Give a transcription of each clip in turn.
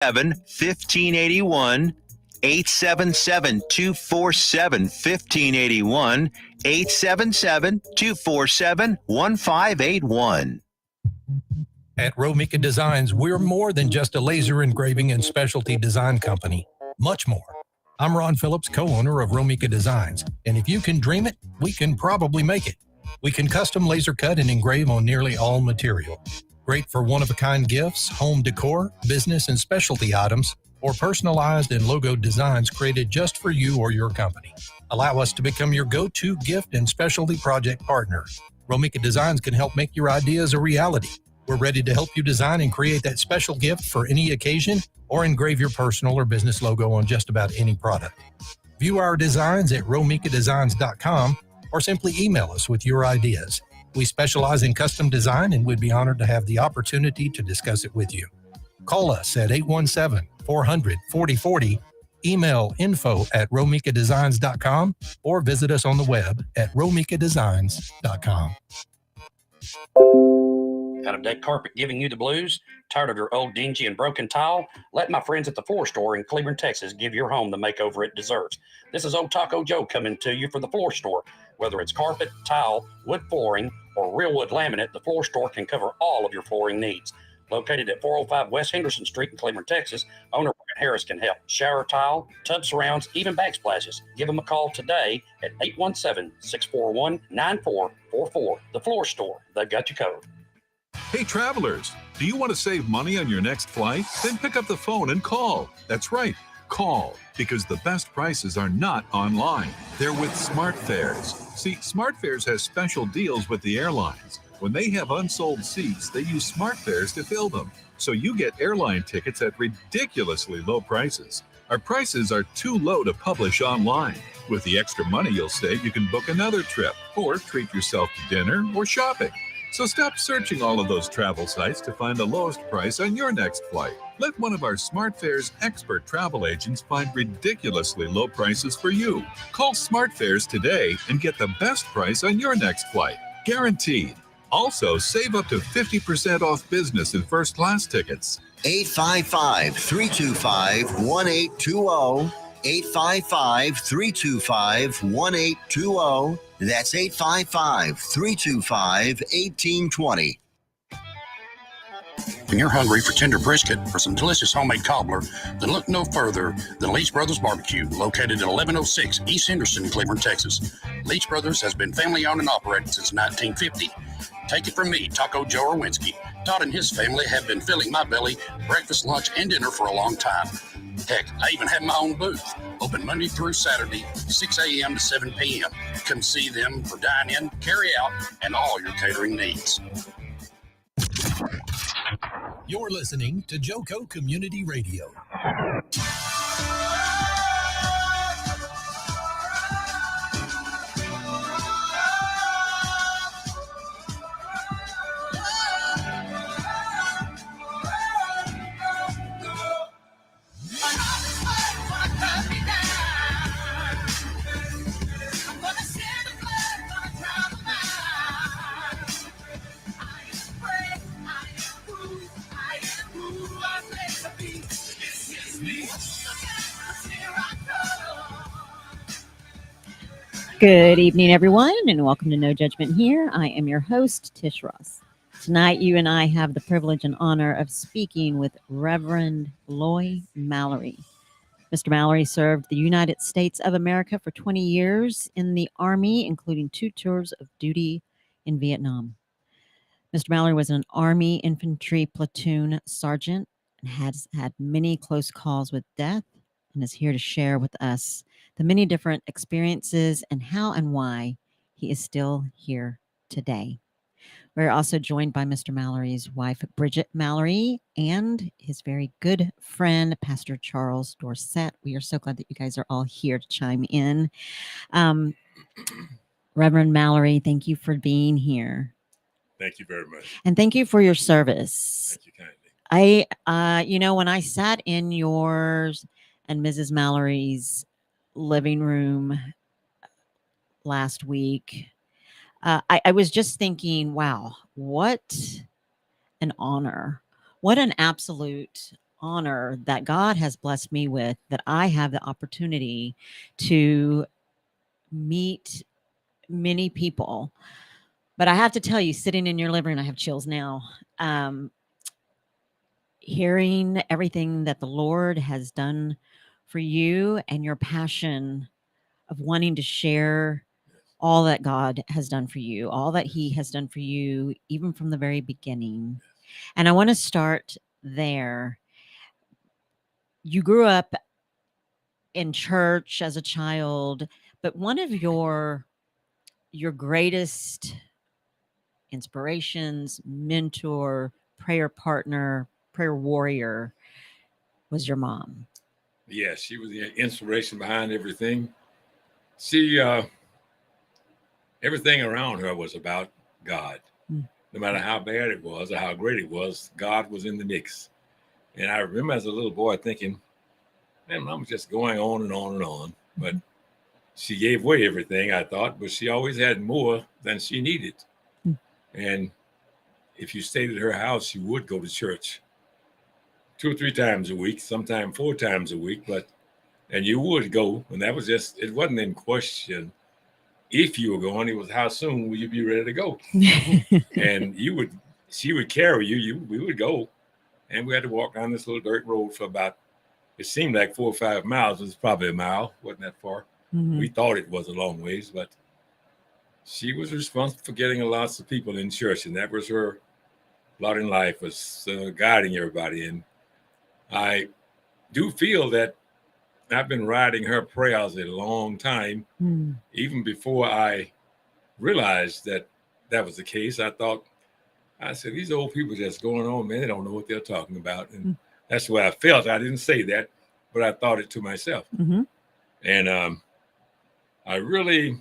1581, 877-247-1581, 877-247-1581. At Romika Designs, we're more than just a laser engraving and specialty design company. Much more. I'm Ron Phillips, co-owner of Romika Designs, and if you can dream it, we can probably make it. We can custom laser cut and engrave on nearly all material. Great for one-of-a-kind gifts, home decor, business and specialty items, or personalized and logoed designs created just for you or your company. Allow us to become your go-to gift and specialty project partner. Romika Designs can help make your ideas a reality. We're ready to help you design and create that special gift for any occasion or engrave your personal or business logo on just about any product. View our designs at romikadesigns.com or simply email us with your ideas. We specialize in custom design and we'd be honored to have the opportunity to discuss it with you. Call us at 817-400-4040, email info@romikadesigns.com, or visit us on the web at romikadesigns.com. Got a deck carpet giving you the blues? Tired of your old dingy and broken tile? Let my friends at the Floor Store in Cleveland, Texas give your home the makeover it deserves. This is Old Taco Joe coming to you for the Floor Store. Whether it's carpet, tile, wood flooring, or real wood laminate, the Floor Store can cover all of your flooring needs. Located at 405 West Henderson Street in Cleveland, Texas, owner Brian Harris can help. Shower tile, tub surrounds, even backsplashes. Give them a call today at 817-641-9444. The Floor Store, they've got you covered. Hey travelers, do you want to save money on your next flight? Then pick up the phone and call. That's right, call, because the best prices are not online. They're with SmartFares. See, SmartFares has special deals with the airlines. When they have unsold seats, they use SmartFares to fill them. So you get airline tickets at ridiculously low prices. Our prices are too low to publish online. With the extra money you'll save, you can book another trip or treat yourself to dinner or shopping. So stop searching all of those travel sites to find the lowest price on your next flight. Let one of our SmartFares expert travel agents find ridiculously low prices for you. Call SmartFares today and get the best price on your next flight. Guaranteed. Also, save up to 50% off business and first class tickets. 855-325-1820. 855-325-1820. That's 855-325-1820. When you're hungry for tender brisket or some delicious homemade cobbler, then look no further than Leach Brothers Barbecue, located at 1106 East Henderson in Cleveland, Texas. Leach Brothers has been family owned and operated since 1950. Take it from me, Taco Joe Orwinski. Todd and his family have been filling my belly breakfast, lunch, and dinner for a long time. Heck, I even have my own booth, open Monday through Saturday, 6 a.m. to 7 p.m. Come see them for dine-in, carry-out, and all your catering needs. You're listening to Joco Community Radio. Good evening, everyone, and welcome to No Judgment here. I am your host, Tish Ross. Tonight, you and I have the privilege and honor of speaking with Reverend Loy Mallory. Mr. Mallory served the United States of America for 20 years in the Army, including 2 tours of duty in Vietnam. Mr. Mallory was an Army Infantry Platoon sergeant and has had many close calls with death and is here to share with us the many different experiences and how and why he is still here today. We're also joined by Mr. Mallory's wife, Bridget Mallory, and his very good friend, Pastor Charles Dorsett. We are so glad that you guys are all here to chime in. Reverend Mallory, thank you for being here. Thank you very much. And thank you for your service. Thank you kindly. When I sat in yours and Mrs. Mallory's living room last week, I was just thinking, wow, what an honor. What an absolute honor that God has blessed me with, that I have the opportunity to meet many people. But I have to tell you, sitting in your living room, I have chills now. Hearing everything that the Lord has done for you and your passion of wanting to share all that God has done for you, all that He has done for you, even from the very beginning. And I want to start there. You grew up in church as a child, but one of your greatest inspirations, mentor, prayer partner, prayer warrior was your mom. Yes, she was the inspiration behind everything. She, everything around her was about God. No matter how bad it was or how great it was, God was in the mix. And I remember as a little boy thinking, man, I'm just going on and on and on. But she gave away everything, I thought, but she always had more than she needed. And if you stayed at her house, you would go to church 2 or 3 times a week, sometimes 4 times a week, and you would go. And that was just, it wasn't in question if you were going, it was how soon will you be ready to go? And she would carry you, we would go. And we had to walk down this little dirt road for about, it seemed like 4 or 5 miles. It was probably a mile, wasn't that far. We thought it was a long ways, but she was responsible for getting lots of people in church. And that was her lot in life, was guiding everybody. And I do feel that I've been writing her prayers a long time. Even before I realized that that was the case, I said, these old people just going on, man, they don't know what they're talking about. And that's the way I felt. I didn't say that, but I thought it to myself. And I really,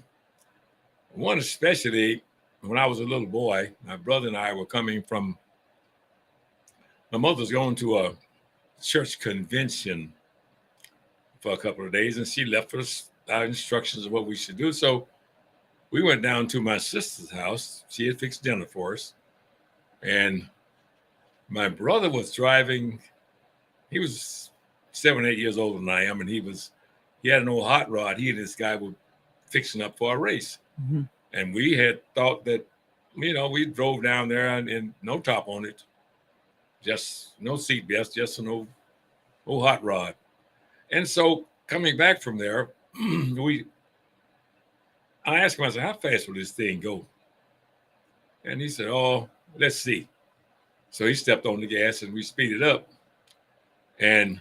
one especially, when I was a little boy, my brother and I were coming from, my mother's going to a church convention for a couple of days, and she left us our instructions of what we should do. So we went down to my sister's house. She had fixed dinner for us. And my brother was driving. He was 7 or 8 years older than I am. And he had an old hot rod. He and this guy were fixing up for a race. And we had thought that, we drove down there and no top on it. Just no seat belts, just an old hot rod. And so coming back from there, I asked him, I said, how fast will this thing go? And he said, oh, let's see. So he stepped on the gas and we speeded up. And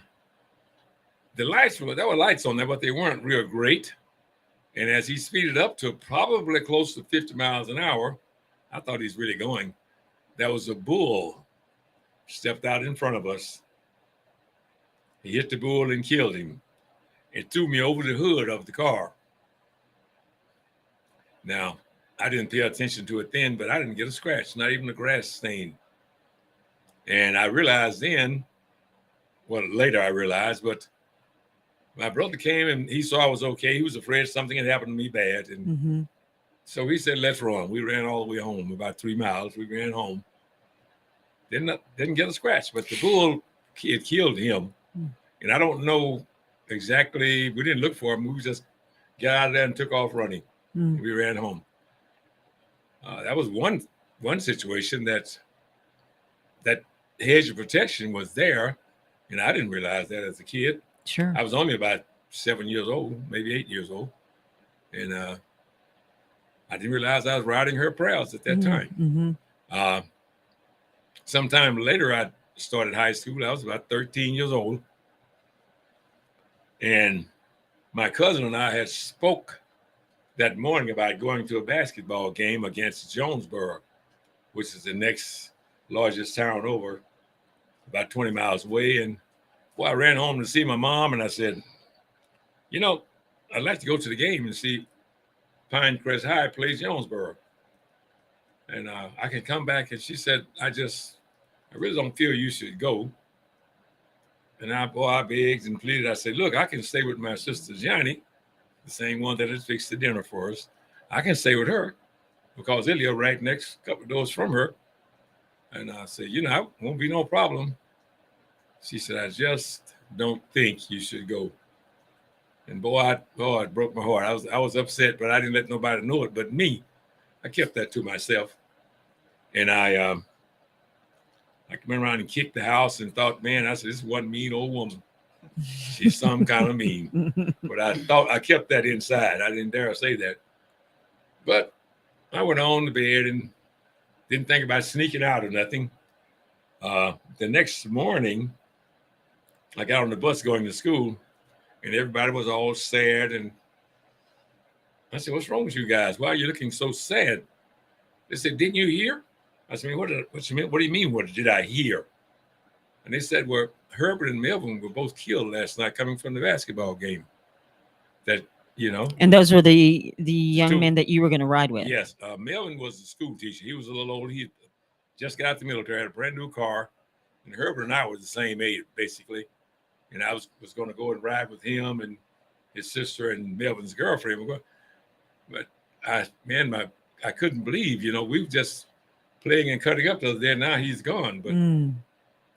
the lights, there were lights on there, but they weren't real great. And as he speeded up to probably close to 50 miles an hour, I thought he's really going. There was a bull stepped out in front of us. He hit the bull and killed him. It threw me over the hood of the car. Now, I didn't pay attention to it then, but I didn't get a scratch, not even a grass stain. And I realized then, well, later I realized, but my brother came and he saw I was okay. He was afraid something had happened to me bad. And so he said, let's run. We ran all the way home, about 3 miles. We ran home. Didn't get a scratch, but the bull kid killed him. And I don't know exactly, we didn't look for him. We just got out of there and took off running. We ran home. That was one situation that hedge of protection was there. And I didn't realize that as a kid. Sure. I was only about 7 years old, maybe 8 years old. And I didn't realize I was writing her prayers at that time. Sometime later, I started high school. I was about 13 years old. And my cousin and I had spoke that morning about going to a basketball game against Jonesboro, which is the next largest town over, about 20 miles away. And I ran home to see my mom, and I said, I'd like to go to the game and see Pinecrest High plays Jonesboro. And I can come back. And she said, I really don't feel you should go. And I begged and pleaded. I said, look, I can stay with my sister Johnny, the same one that had fixed the dinner for us. I can stay with her because they live right next couple of doors from her. And I said, it won't be no problem. She said, I just don't think you should go. And boy, it broke my heart. I was upset, but I didn't let nobody know it but me. I kept that to myself. And I went around and kicked the house and thought, man, I said, this is one mean old woman. She's some kind of mean. But I kept that inside. I didn't dare say that. But I went on to bed and didn't think about sneaking out or nothing. The next morning, I got on the bus going to school, and everybody was all sad. And I said, what's wrong with you guys? Why are you looking so sad? They said, didn't you hear? I said, what do you mean? What did I hear? And they said, well, Herbert and Melvin were both killed last night coming from the basketball game. That, you know. And those were the young men that you were going to ride with. Yes. Melvin was a school teacher. He was a little old. He just got out the military, had a brand new car. And Herbert and I were the same age, basically. And I was going to go and ride with him and his sister and Melvin's girlfriend. But I couldn't believe, we were just playing and cutting up the other day. Now he's gone. But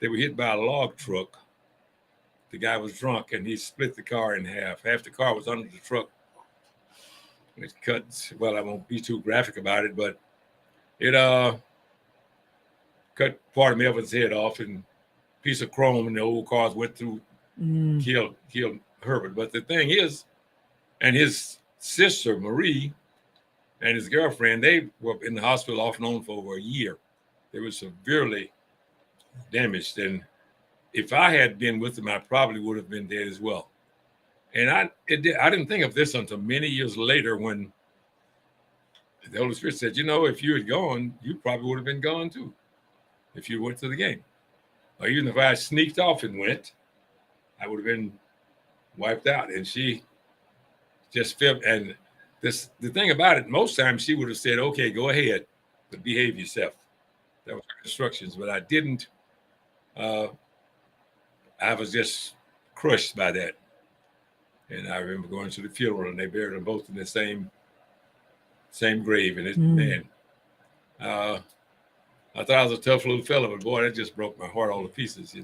they were hit by a log truck. The guy was drunk and he split the car in half. Half the car was under the truck. It cut, well, I won't be too graphic about it, but it cut part of Melvin's head off, and a piece of chrome and the old cars went through, killed Herbert. But the thing is, and his sister, Marie, and his girlfriend, they were in the hospital off and on for over a year. They were severely damaged. And if I had been with them, I probably would have been dead as well. And I didn't think of this until many years later when the Holy Spirit said, if you had gone, you probably would have been gone too, if you went to the game. Or even if I sneaked off and went, I would have been wiped out. And she just felt, and the thing about it, most times she would have said, okay, go ahead, but behave yourself. That was her instructions, but I didn't. I was just crushed by that. And I remember going to the funeral, and they buried them both in the same grave. And man, I thought I was a tough little fella, but boy, that just broke my heart all to pieces,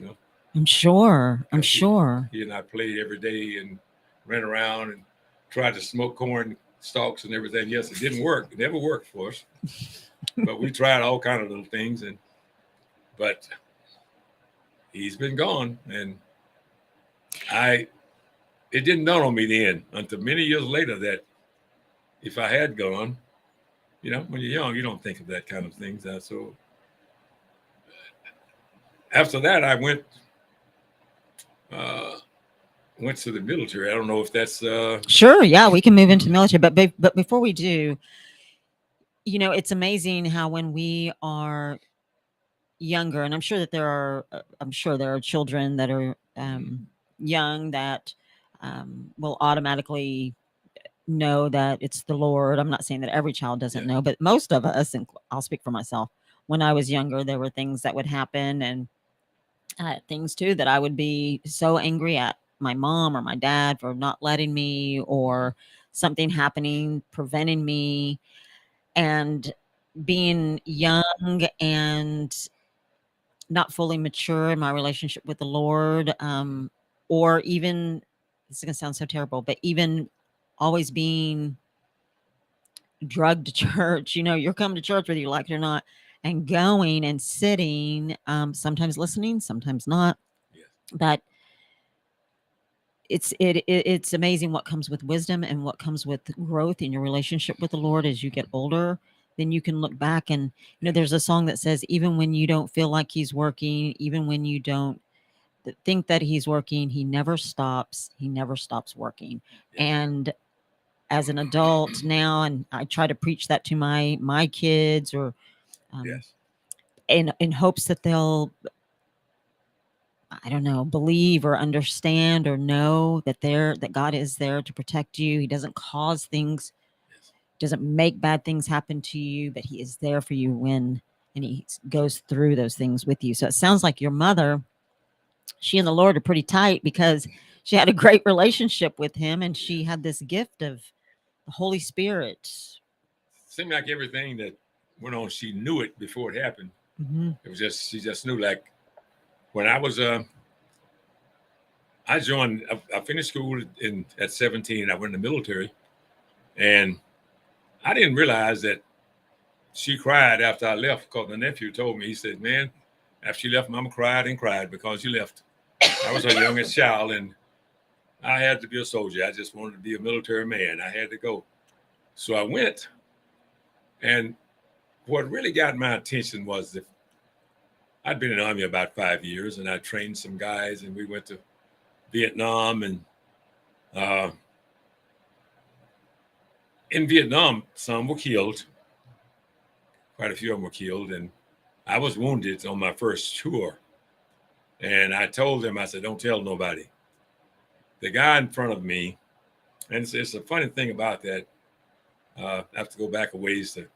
I'm sure. He and I played every day and ran around and tried to smoke corn stalks and everything. Yes, it didn't work. It never worked for us. But we tried all kind of little things, but he's been gone, and it didn't dawn on me then until many years later that if I had gone, when you're young, you don't think of that kind of things. So after that, I went to the military. I don't know if that's sure. Yeah, we can move into the military, but before we do, it's amazing how when we are younger, and I'm sure there are children that are young that will automatically know that it's the Lord. I'm not saying that every child doesn't know, but most of us, and I'll speak for myself, when I was younger, there were things that would happen, and things too that I would be so angry at my mom or my dad for not letting me, or something happening, preventing me. And being young and not fully mature in my relationship with the Lord, or even, this is going to sound so terrible, but even always being drugged to church. You're coming to church whether you like it or not, and going and sitting, sometimes listening, sometimes not. But it's amazing what comes with wisdom and what comes with growth in your relationship with the Lord as you get older. Then you can look back and, there's a song that says, even when you don't feel like he's working, even when you don't think that he's working, he never stops working. And as an adult now, and I try to preach that to my kids, or in hopes that they'll, I don't know, believe or understand or know that God is there to protect you. He doesn't cause things, doesn't make bad things happen to you, but he is there for you and he goes through those things with you. So it sounds like your mother, she and the Lord are pretty tight, because she had a great relationship with him, and she had this gift of the Holy Spirit. Seemed like everything that went on, she knew it before it happened. It was just, she just knew, like when I was I finished school at 17. I went in the military, and I didn't realize that she cried after I left, because my nephew told me, he said, man, after she left, Mama cried and cried because you left. I was her youngest child, and I had to be a soldier. I just wanted to be a military man. I had to go. So I went, and what really got my attention was that I'd been in the Army about 5 years, and I trained some guys, and we went to Vietnam. And in Vietnam, some were killed. Quite a few of them were killed, and I was wounded on my first tour. And I told them, I said, don't tell nobody. The guy in front of me, and it's a funny thing about that. I have to go back a ways to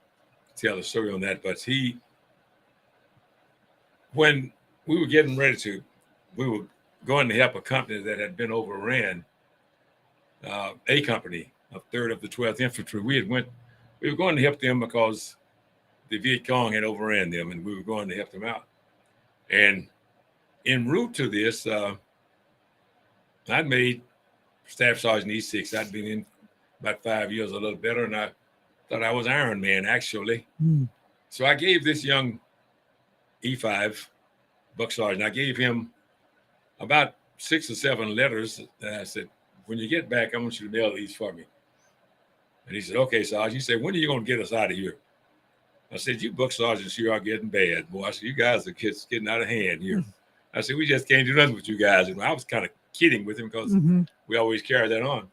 tell the story on that. But when we were getting ready we were going to help a company that had been overran, a company, a third of the 12th Infantry. We were going to help them because the Viet Cong had overran them, and we were going to help them out. And en route to this, I'd made Staff Sergeant E6. I'd been in about 5 years, a little better, and I thought I was Iron Man, actually. So I gave this young E5 Buck Sergeant, I gave him about 6 or 7 letters, and I said, when you get back, I want you to mail these for me. And he said, okay, Sergeant. He said, when are you going to get us out of here? I said, you Buck Sergeants here are getting bad, boy. I said, you guys are getting out of hand here. I said, we just can't do nothing with you guys. And I was kind of kidding with him because we always carry that on.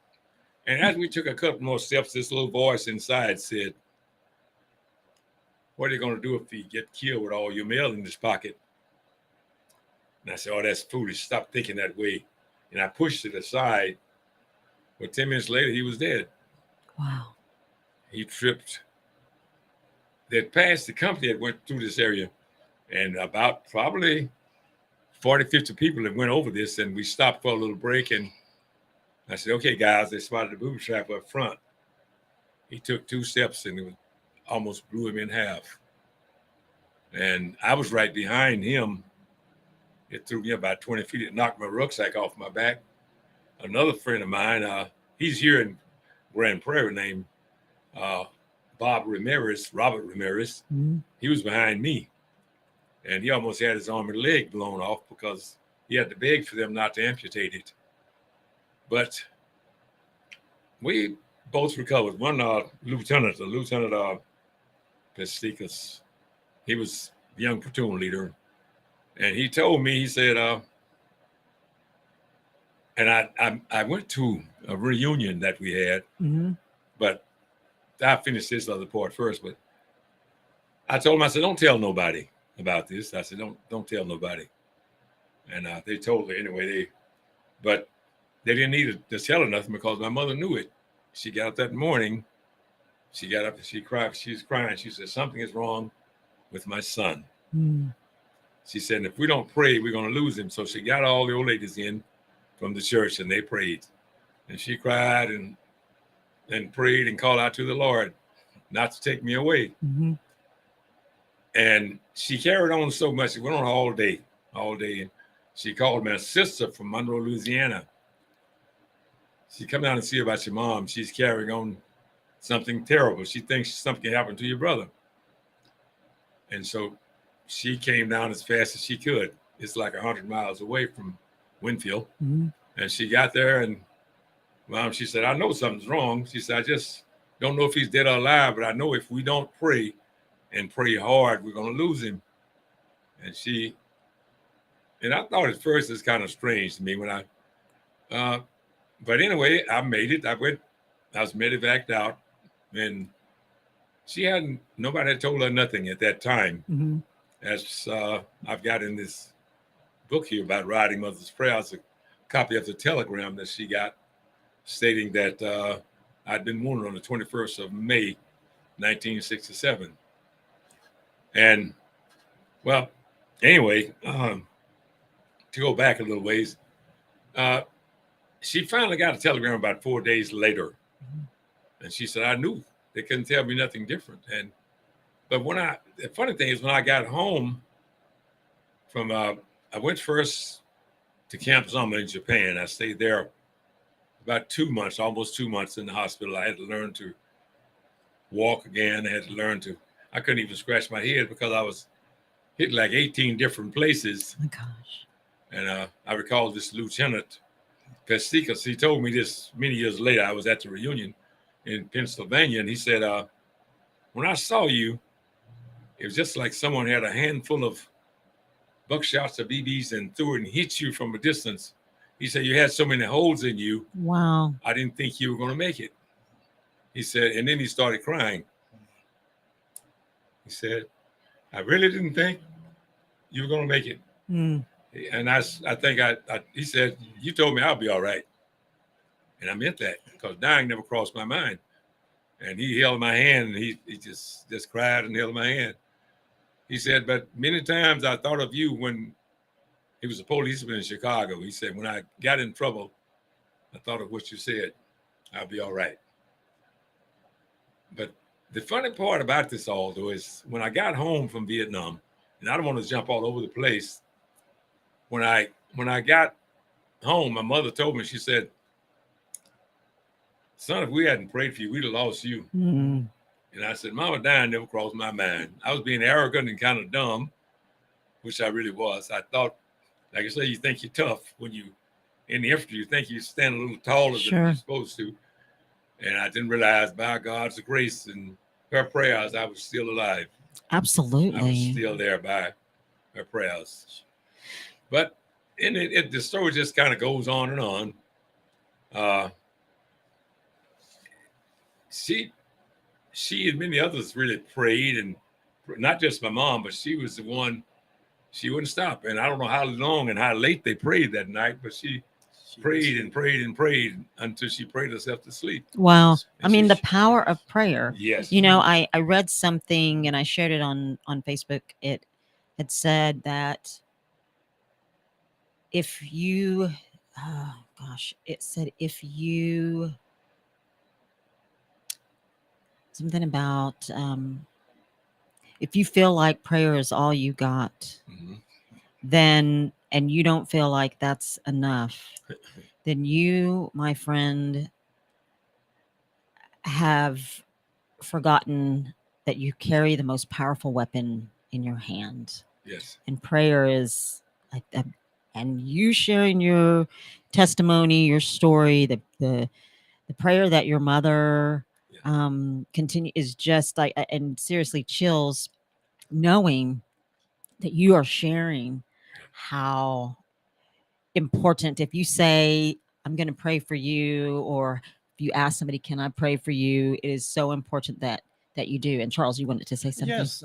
And as we took a couple more steps, this little voice inside said, what are you going to do if you get killed with all your mail in this pocket? And I said, oh, that's foolish. Stop thinking that way. And I pushed it aside. But 10 minutes later, he was dead. Wow. He tripped. They'd passed the company that went through this area, and about probably 40, 50 people that went over this, and we stopped for a little break, and I said, okay, guys, they spotted the booby trap up front. He took 2 steps, and it almost blew him in half. And I was right behind him. It threw me about 20 feet. It knocked my rucksack off my back. Another friend of mine, he's here in Grand Prairie, named Robert Ramirez. He was behind me, and he almost had his arm and leg blown off because he had to beg for them not to amputate it. But we both recovered. One Lieutenant Pesticus, he was the young platoon leader, and he told me, he said, and I went to a reunion that we had, but I finished this other part first. But I told him, I said, don't tell nobody about this. I said, don't tell nobody. And they told her anyway. But they didn't need to tell her nothing because my mother knew it. She got up that morning. She got up and she cried. She was crying. She said, something is wrong with my son. She said, if we don't pray, we're going to lose him. So she got all the old ladies in from the church, and they prayed. And she cried and prayed and called out to the Lord not to take me away. And she carried on so much. It went on all day. And she called my sister from Monroe, Louisiana. She come down and see about your mom. She's carrying on something terrible. She thinks something happened to your brother. And so she came down as fast as she could. It's like 100 miles away from Winfield. And she got there, and Mom, she said, I know something's wrong. She said, I just don't know if he's dead or alive, but I know if we don't pray and pray hard, we're going to lose him. And I thought at first it's kind of strange to me when but anyway, I made it. I was medevaced out, and nobody had told her nothing at that time. As I've got in this book here about writing Mother's Prayer, it's a copy of the telegram that she got stating that I'd been wounded on the 21st of May, 1967. And, well, anyway, to go back a little ways, she finally got a telegram about 4 days later. And she said, I knew. They couldn't tell me nothing different. But the funny thing is when I got home from, I went first to Camp Summer in Japan. I stayed there about 2 months, almost 2 months in the hospital. I had to learn to walk again. I had to learn to, I couldn't even scratch my head because I was hit like 18 different places. Oh my gosh. And I recall this Lieutenant Pesticus, he told me this many years later. I was at the reunion in Pennsylvania, and he said, when I saw you, it was just like someone had a handful of buckshots or BBs and threw it and hit you from a distance. He said, you had so many holes in you. Wow. I didn't think you were going to make it. He said, and then he started crying. He said, I really didn't think you were going to make it. Mm. And I think he said, you told me I'll be all right. And I meant that because dying never crossed my mind. And he held my hand, and he just cried and held my hand. He said, but many times I thought of you when he was a policeman in Chicago. He said, when I got in trouble, I thought of what you said. I'll be all right. But the funny part about this all, though, is when I got home from Vietnam, and I don't want to jump all over the place. When I got home, my mother told me, she said, son, if we hadn't prayed for you, we'd have lost you. Mm. And I said, Mama dying never crossed my mind. I was being arrogant and kind of dumb, which I really was. I thought, like I say, you think you're tough when you in the infantry, you think you stand a little taller than you're supposed to. And I didn't realize by God's grace and her prayers, I was still alive. Absolutely. I was still there by her prayers. But the story just kind of goes on and on. She and many others really prayed, and not just my mom, but she was the one, she wouldn't stop. And I don't know how long and how late they prayed that night, but she prayed and prayed and prayed until she prayed herself to sleep. Wow. And I mean, the power of prayer. Yes. You know, I read something and I shared it on Facebook. It had said that if you, it said if you, something about if you feel like prayer is all you got, then, and you don't feel like that's enough, then you, my friend, have forgotten that you carry the most powerful weapon in your hand. Yes. And prayer is like that. And you sharing your testimony, your story, the prayer that your mother continue is just like, and seriously chills knowing that you are sharing how important, if you say, I'm going to pray for you, or if you ask somebody, can I pray for you? It is so important that you do. And Charles, you wanted to say something? Yes.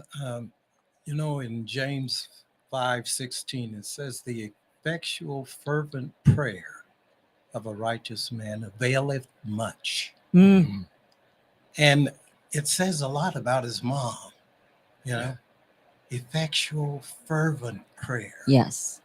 You know, in James 5:16, it says the effectual fervent prayer of a righteous man availeth much. Mm. And it says a lot about his mom, you know, effectual fervent prayer. Yes.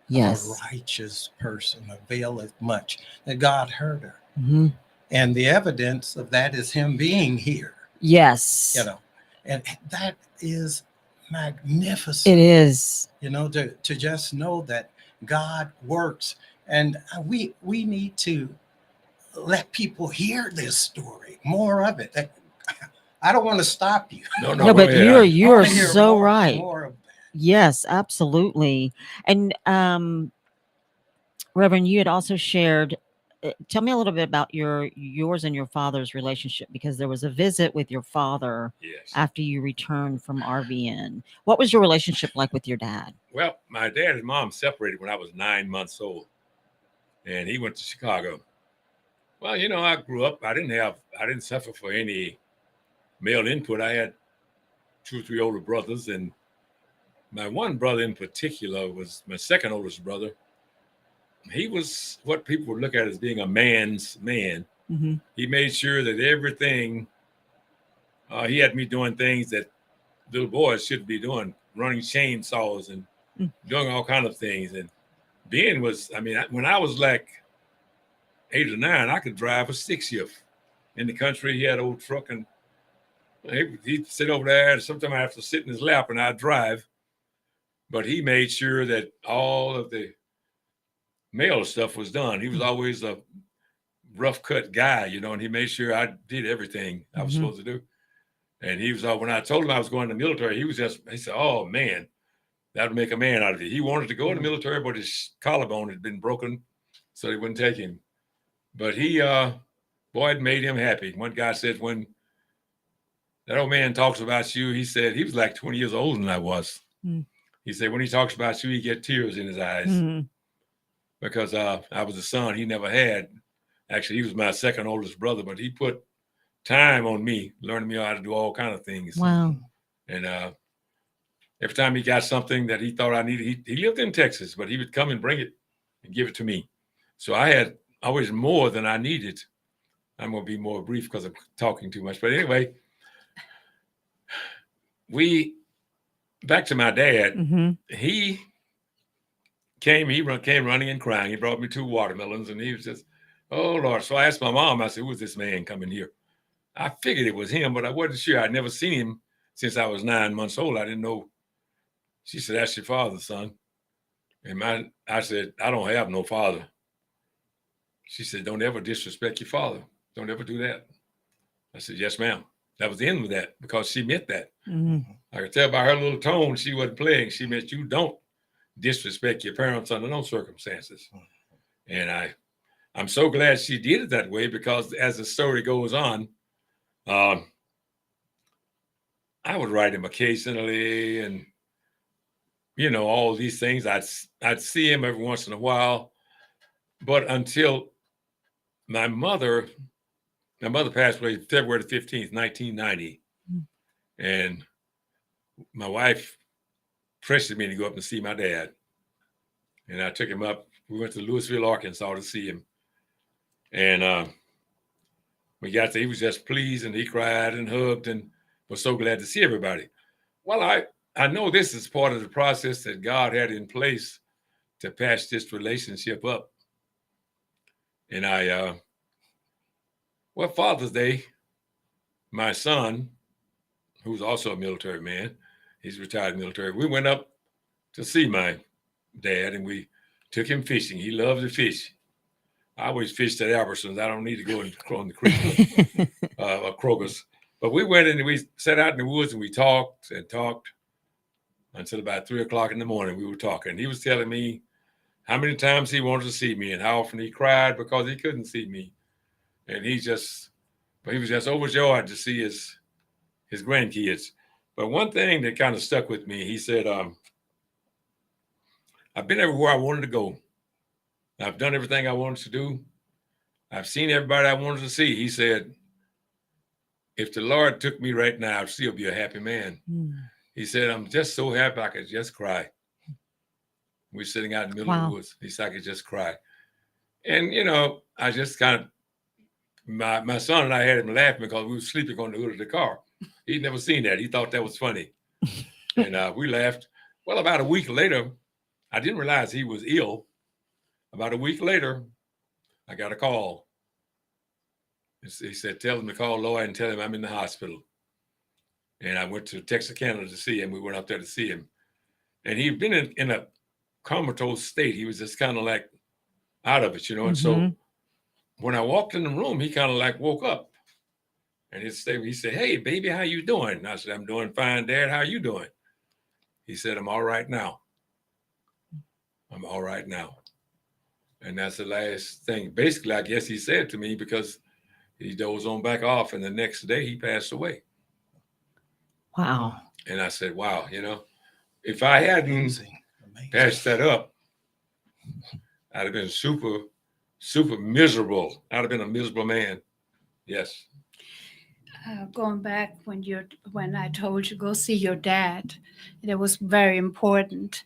Yes. Of a righteous person availeth much. That God heard her. Mm-hmm. And the evidence of that is him being here. Yes. You know, and that is magnificent. It is. You know, to just know that God works. And we need to let people hear this story, more of it. I don't want to stop you. No, but you're so right. More of that. Yes, absolutely. And Reverend, you had also shared, tell me a little bit about yours and your father's relationship, because there was a visit with your father after you returned from RVN. What was your relationship like with your dad? Well, my dad and mom separated when I was 9 months old, and he went to Chicago. Well, you know, I grew up, I didn't suffer for any male input. I had 2 or 3 older brothers, and my one brother in particular was my second oldest brother. He was what people would look at as being a man's man. Mm-hmm. He made sure that everything, he had me doing things that little boys should be doing, running chainsaws and doing all kinds of things. And Ben was, I mean, when I was like 8 or 9, I could drive a 6 shift in the country. He had an old truck, and he'd sit over there, and sometimes I have to sit in his lap and I'd drive. But he made sure that all of the mail stuff was done. He was always a rough cut guy, you know, and he made sure I did everything I was supposed to do. And he was, when I told him I was going to the military, he said, oh man, that would make a man out of you. He wanted to go in the military, but his collarbone had been broken, so they wouldn't take him. But he, boy, it made him happy. One guy said, when that old man talks about you, he said, he was like 20 years older than I was. He said, when he talks about you, he get tears in his eyes. Because I was a son he never had. Actually, he was my second oldest brother, but he put time on me, learning me how to do all kinds of things. Wow. And every time he got something that he thought I needed, he lived in Texas, but he would come and bring it and give it to me. So I had always more than I needed. I'm going to be more brief because I'm talking too much. But anyway, back to my dad. He came running and crying. He brought me 2 watermelons, and he was just, oh, Lord. So I asked my mom, I said, who is this man coming here? I figured it was him, but I wasn't sure. I'd never seen him since I was 9 months old. I didn't know. She said, that's your father, son. And I said, I don't have no father. She said, don't ever disrespect your father. Don't ever do that. I said, yes, ma'am. That was the end of that, because she meant that. I could tell by her little tone, she wasn't playing. She meant you don't disrespect your parents under no circumstances. And I'm so glad she did it that way, because as the story goes on, I would write him occasionally, and you know, all these things. I'd see him every once in a while, but until my mother passed away February 15th, 1990, and my wife pressured me to go up and see my dad, and I took him up. We went to Louisville, Arkansas to see him, and we got there. He was just pleased, and he cried and hugged and was so glad to see everybody. Well, I know this is part of the process that God had in place to patch this relationship up. And Father's Day, my son, who's also a military man, he's retired military, we went up to see my dad, and we took him fishing. He loves to fish. I always fished at Albertsons. I don't need to go on the creek or Kroger's. But we went in and we sat out in the woods, and we talked and talked until about 3 o'clock in the morning. We were talking. He was telling me how many times he wanted to see me and how often he cried because he couldn't see me. And he was just overjoyed to see his grandkids. But one thing that kind of stuck with me, he said, I've been everywhere I wanted to go. I've done everything I wanted to do. I've seen everybody I wanted to see. He said, if the Lord took me right now, I'd still be a happy man. He said, I'm just so happy I could just cry. We're sitting out in the middle of the woods. He said, I could just cry. And, you know, I just kind of, my son and I had him laughing because we were sleeping on the hood of the car. He'd never seen that. He thought that was funny. And we laughed. Well, about a week later, I didn't realize he was ill. About a week later, I got a call. He said, tell him to call Lloyd and tell him I'm in the hospital. And I went to Texarkana to see him. We went up there to see him. And he'd been in a comatose state. He was just kind of like out of it, you know. And so when I walked in the room, he kind of like woke up. And he said, hey, baby, how you doing? And I said, I'm doing fine, Dad. How you doing? He said, I'm all right now. I'm all right now. And that's the last thing. Basically, I guess he said to me, because he dozed on back off, and the next day he passed away. Wow. And I said, wow, you know, if I hadn't patched that up, I'd have been super, super miserable. I'd have been a miserable man. Yes. Going back when I told you go see your dad, it was very important.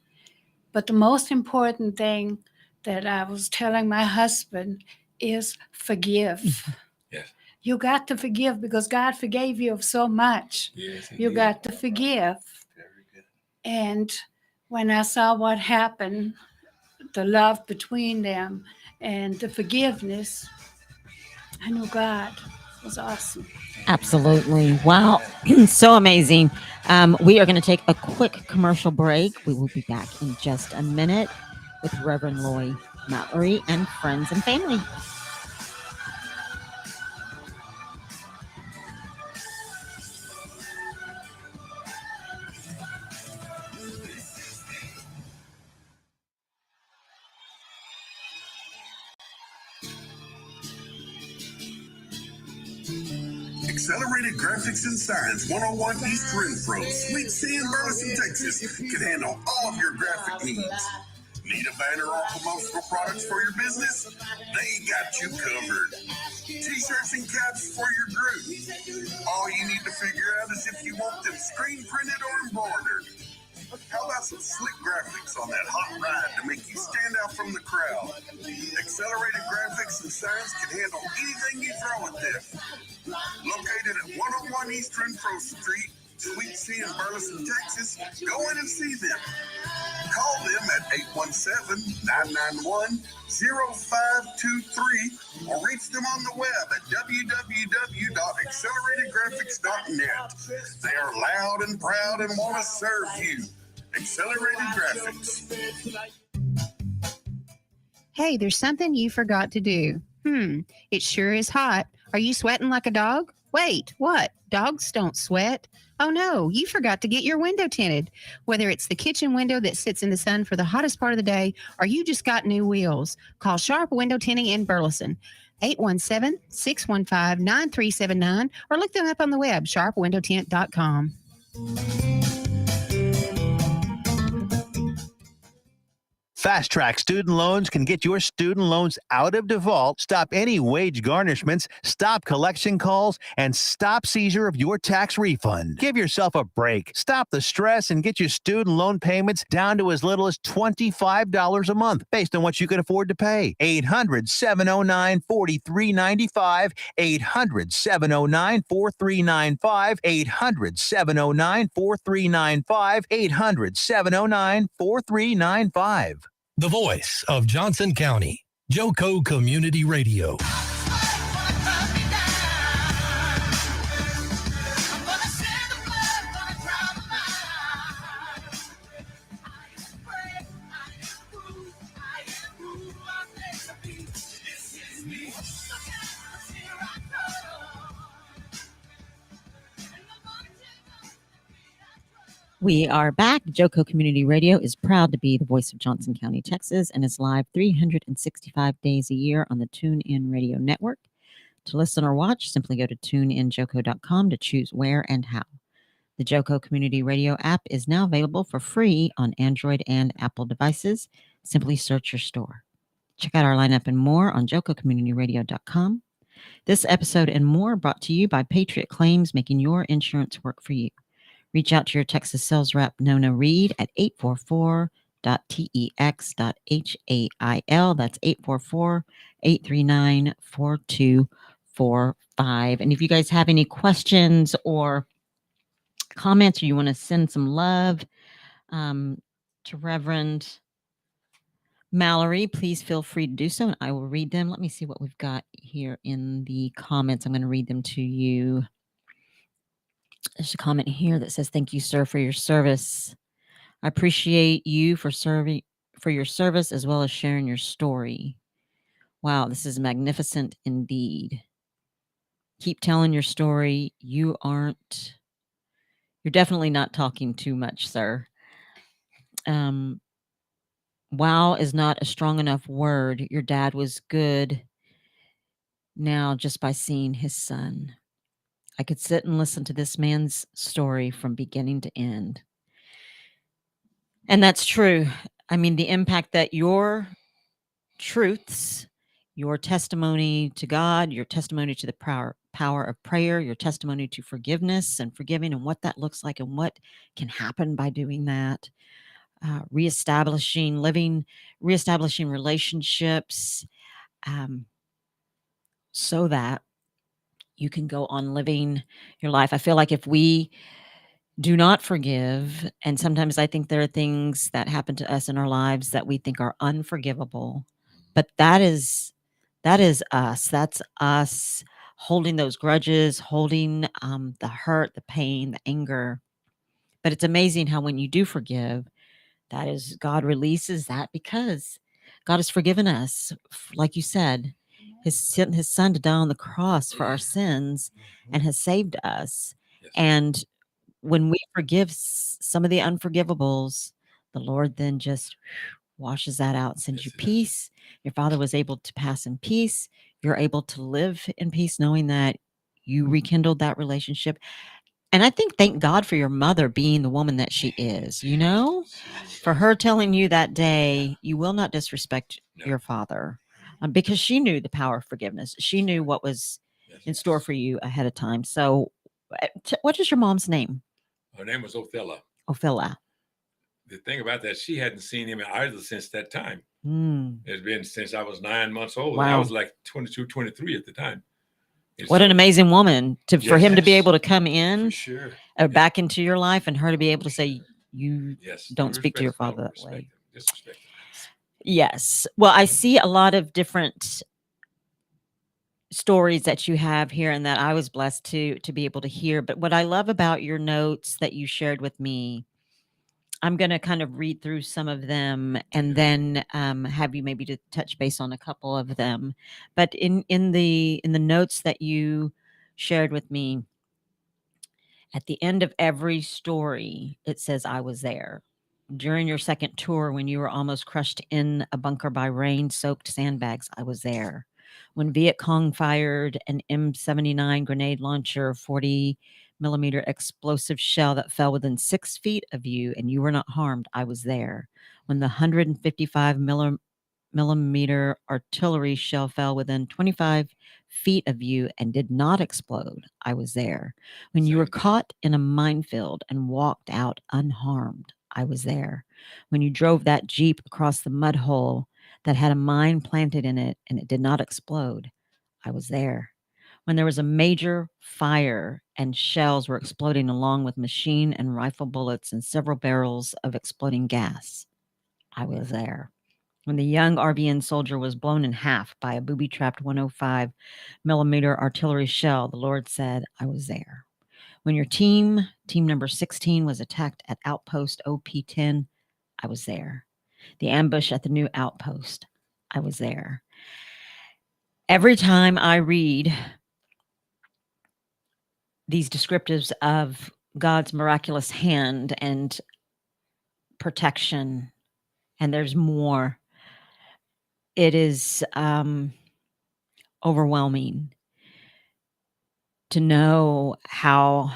But the most important thing that I was telling my husband is forgive. Yes. You got to forgive, because God forgave you of so much. Yes, you got to forgive. Very good. And when I saw what happened, the love between them and the forgiveness, I knew God was awesome. Absolutely. Wow. So amazing. We are going to take a quick commercial break. We will be back in just a minute with Reverend Lloyd. Mallory, and friends and family. Accelerated Graphics and Science 101 East Renfro, Sweet C in Burleson, Texas, can handle all of your graphic needs. Need a banner or promotional products for your business? They got you covered. T-shirts and caps for your group. All you need to figure out is if you want them screen printed or embroidered. How about some slick graphics on that hot ride to make you stand out from the crowd? Accelerated Graphics and Science can handle anything you throw at them. Located at 101 East Renfro Street, Sweet C in Burleson, Texas, go in and see them. Call them at 817-991-0523 or reach them on the web at www.acceleratedgraphics.net. They are loud and proud and want to serve you. Accelerated Graphics. Hey, there's something you forgot to do. It sure is hot. Are you sweating like a dog? Wait, what? Dogs don't sweat. Oh no, you forgot to get your window tinted. Whether it's the kitchen window that sits in the sun for the hottest part of the day, or you just got new wheels, call Sharp Window Tinting in Burleson. 817-615-9379 or look them up on the web, sharpwindowtint.com. Fast Track Student Loans can get your student loans out of default, stop any wage garnishments, stop collection calls, and stop seizure of your tax refund. Give yourself a break. Stop the stress and get your student loan payments down to as little as $25 a month based on what you can afford to pay. 800-709-4395, 800-709-4395, 800-709-4395, 800-709-4395. The voice of Johnson County, Joco Community Radio. We are back. Joco Community Radio is proud to be the voice of Johnson County, Texas, and is live 365 days a year on the TuneIn Radio Network. To listen or watch, simply go to tuneinjoco.com to choose where and how. The Joco Community Radio app is now available for free on Android and Apple devices. Simply search your store. Check out our lineup and more on jococommunityradio.com. This episode and more brought to you by Patriot Claims, making your insurance work for you. Reach out to your Texas sales rep, Nona Reed, at 844.tex.hail. That's 844-839-4245. And if you guys have any questions or comments, or you want to send some love to Reverend Mallory, please feel free to do so, and I will read them. Let me see what we've got here in the comments. I'm going to read them to you. There's a comment here that says, "Thank you, sir, for your service. I appreciate you for your service as well as sharing your story. Wow, this is magnificent indeed. Keep telling your story. You're definitely not talking too much, sir. Wow is not a strong enough word. Your dad was good now just by seeing his son. I could sit and listen to this man's story from beginning to end." And that's true. I mean, the impact that your truths, your testimony to God, your testimony to the power of prayer, your testimony to forgiveness and forgiving, and what that looks like and what can happen by doing that, reestablishing relationships, so that you can go on living your life. I feel like if we do not forgive, and sometimes I think there are things that happen to us in our lives that we think are unforgivable, but that is us. That's us holding those grudges, holding the hurt, the pain, the anger. But it's amazing how when you do forgive, that is, God releases that, because God has forgiven us, like you said. Sent his son to die on the cross for our sins and has saved us. Yes. And when we forgive some of the unforgivables, the Lord then just washes that out, sends you peace. Your father was able to pass in peace. You're able to live in peace, knowing that you rekindled that relationship. And I think, thank God for your mother being the woman that she is, you know, for her telling you that day, you will not disrespect your father, because she knew the power of forgiveness. She knew what was in store for you ahead of time. So what is your mom's name? Her name was Othella. Othella. The thing about that, she hadn't seen him either since that time. It's been since I was 9 months old. Wow. I was like 22, 23 at the time. What an amazing woman for him to be able to come in, sure. back into your life, and her to be able to say, you don't speak to your father that way. Disrespect. Yes. Well, I see a lot of different stories that you have here and that I was blessed to be able to hear. But what I love about your notes that you shared with me, I'm going to kind of read through some of them and then have you maybe to touch base on a couple of them. But in the notes that you shared with me, at the end of every story, it says, I was there. During your second tour, when you were almost crushed in a bunker by rain-soaked sandbags, I was there. When Viet Cong fired an M79 grenade launcher, 40-millimeter explosive shell that fell within 6 feet of you and you were not harmed, I was there. When the 155-millimeter artillery shell fell within 25 feet of you and did not explode, I was there. When you were caught in a minefield and walked out unharmed, I was there. When you drove that Jeep across the mud hole that had a mine planted in it and it did not explode, I was there. When there was a major fire and shells were exploding along with machine and rifle bullets and several barrels of exploding gas, I was there. When the young RBN soldier was blown in half by a booby-trapped 105-millimeter artillery shell, the Lord said, I was there. When your team number 16, was attacked at outpost OP-10, I was there. The ambush at the new outpost, I was there. Every time I read these descriptives of God's miraculous hand and protection, and there's more, it is overwhelming to know how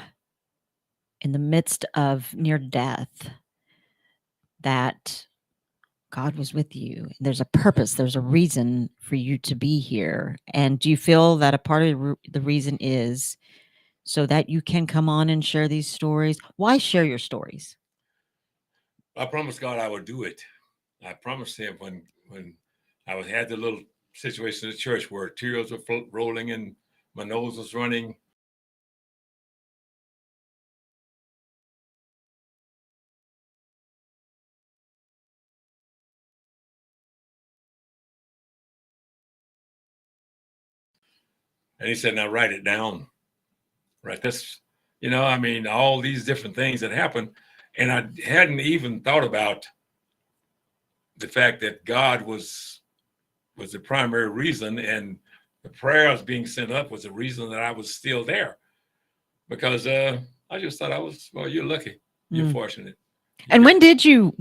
in the midst of near death that God was with you. There's a purpose. There's a reason for you to be here. And do you feel that a part of the reason is so that you can come on and share these stories? Why share your stories? I promised God I would do it. I promised him when I had the little situation at church where tears were rolling and my nose was running. And he said, now write it down. Right. That's, I mean, all these different things that happened. And I hadn't even thought about the fact that God was the primary reason, and the prayers being sent up was the reason that I was still there. Because I just thought you're lucky. You're fortunate. And when did you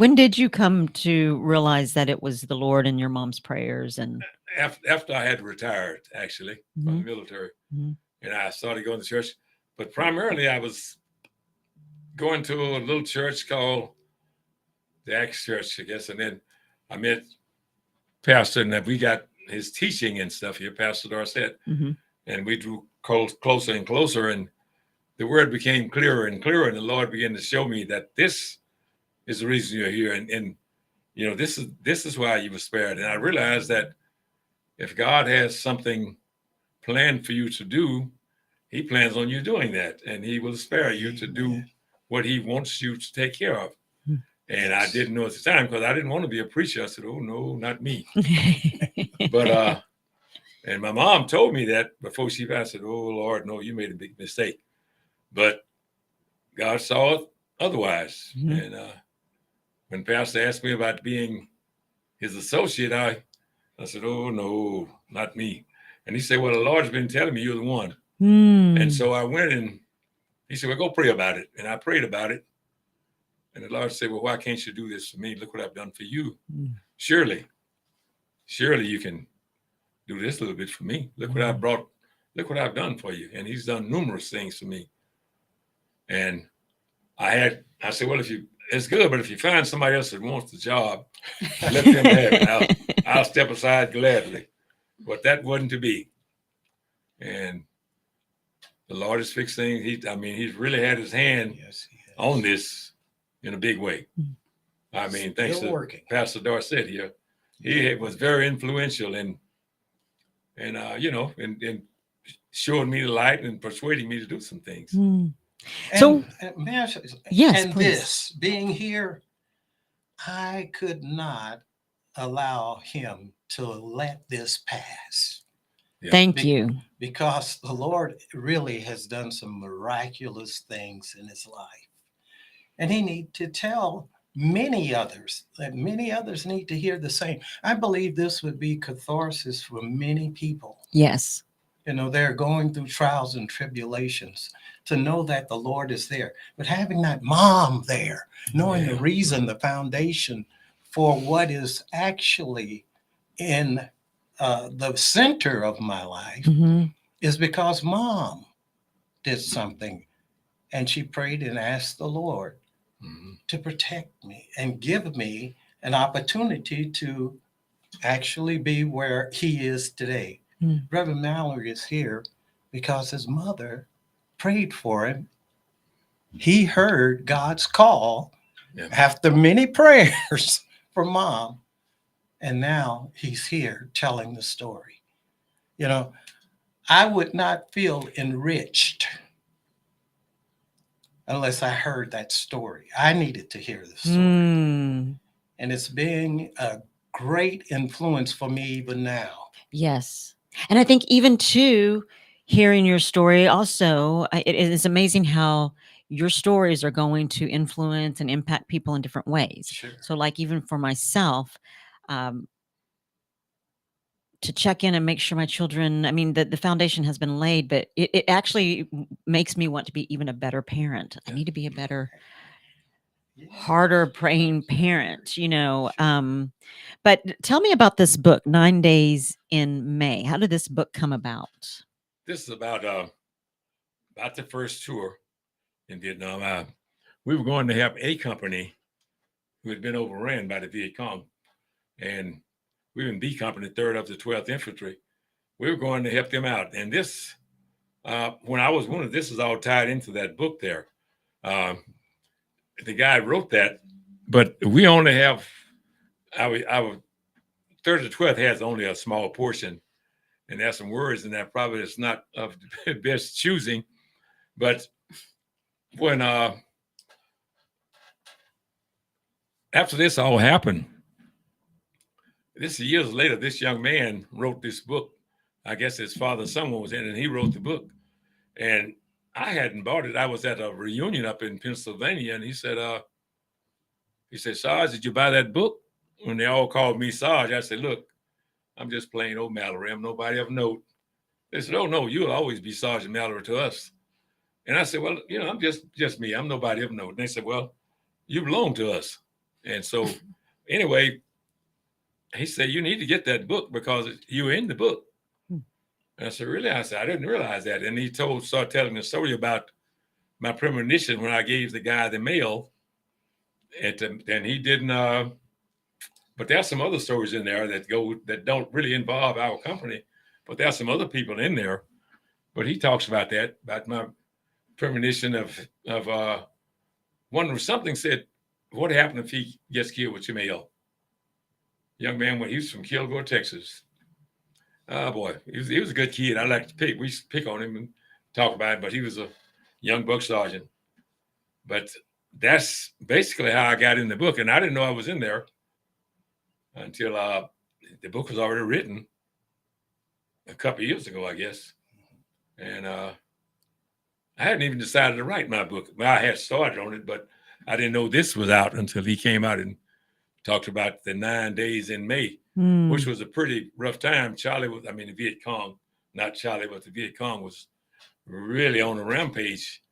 come to realize that it was the Lord and your mom's prayers? And after I had retired, actually, from the military, and I started going to church. But primarily, I was going to a little church called the Acts Church, I guess. And then I met Pastor, and we got his teaching and stuff here, Pastor Dorset. And we drew closer and closer, and the word became clearer and clearer. And the Lord began to show me that this is the reason you're here. And this is why you were spared. And I realized that if God has something planned for you to do, he plans on you doing that, and he will spare you to do what he wants you to take care of. And I didn't know at the time, because I didn't want to be a preacher. I said, oh, no, not me. But, and my mom told me that before she passed. I said, oh, Lord, no, you made a big mistake. But God saw it otherwise. And when Pastor asked me about being his associate, I said, oh, no, not me. And he said, well, the Lord's been telling me you're the one. And so I went and he said, well, go pray about it. And I prayed about it. And the Lord said, well, why can't you do this for me? Look what I've done for you. Surely you can do this a little bit for me. Look what I've done for you. And he's done numerous things for me. And I said, well, it's good, but if you find somebody else that wants the job, let them have it. I'll step aside gladly. But that wasn't to be. And the Lord has fixed things. He's really had his hand on this in a big way. I mean, thanks to Pastor Dorsett here. He was very influential in showing me the light and persuading me to do some things. So, yes, and please. This being here, I could not allow him to let this pass. Thank you. Because the Lord really has done some miraculous things in his life. And he needs to tell many others that many others need to hear the same. I believe this would be catharsis for many people. Yes. They're going through trials and tribulations, to know that the Lord is there. But having that mom there, knowing the reason, the foundation for what is actually in the center of my life is because mom did something. And she prayed and asked the Lord to protect me and give me an opportunity to actually be where he is today. Reverend Mallory is here because his mother prayed for him. He heard God's call after many prayers for mom. And now he's here telling the story. I would not feel enriched unless I heard that story. I needed to hear the story. And it's being a great influence for me even now. Yes. And I think even too, hearing your story also, it is amazing how your stories are going to influence and impact people in different ways. Sure. So like even for myself, to check in and make sure my children, the foundation has been laid, but it actually makes me want to be even a better parent. I need to be a better, harder praying parent, but tell me about this book, 9 Days in May. How did this book come about? This is about the first tour in Vietnam. We were going to have a company who had been overran by the Viet Cong, and we were in B Company, 3rd of the 12th Infantry. We were going to help them out. And this, when I was wounded, this is all tied into that book there. The guy wrote that, but we only have, our 3rd to 12th has only a small portion. And there's some words in that probably it's not of the best choosing. But when, after this all happened, this years later, this young man wrote this book. I guess his father, someone was in it, and he wrote the book. And I hadn't bought it. I was at a reunion up in Pennsylvania, and he said, Sarge, did you buy that book? When they all called me Sarge, I said, look, I'm just plain old Mallory. I'm nobody of note. They said, oh, no, you'll always be Sergeant Mallory to us. And I said, well, I'm just me. I'm nobody of note. And they said, well, you belong to us. And so anyway, he said, you need to get that book because you're in the book. And I said, really? I said, I didn't realize that. And he started telling the story about my premonition when I gave the guy the mail. And he didn't, but there's some other stories in there that don't really involve our company, but there's some other people in there. But he talks about that, about my premonition of something said, what happened if he gets killed with your mail? Young man, when he was from Kilgore, Texas. Oh boy, he was a good kid. I like to pick. We pick on him and talk about it, but he was a young buck sergeant. But that's basically how I got in the book, and I didn't know I was in there until the book was already written a couple of years ago, I guess. And I hadn't even decided to write my book. Well, I had started on it, but I didn't know this was out until he came out in talked about the 9 days in May, which was a pretty rough time. The Viet Cong, not Charlie, but the Viet Cong was really on a rampage